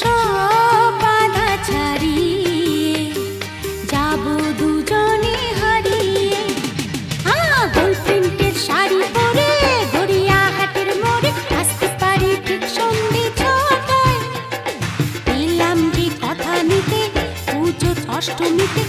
সব বাধা ছাড়িয়ে যাব দুজনে হারিয়ে। গোল প্রিন্টের শাড়ি পরে গড়িয়াহাটের মোড়ে আসতে পারি ঠিক সন্ধে 6টায়। পেলাম যে কথা নিতে পুজো অষ্টমীতে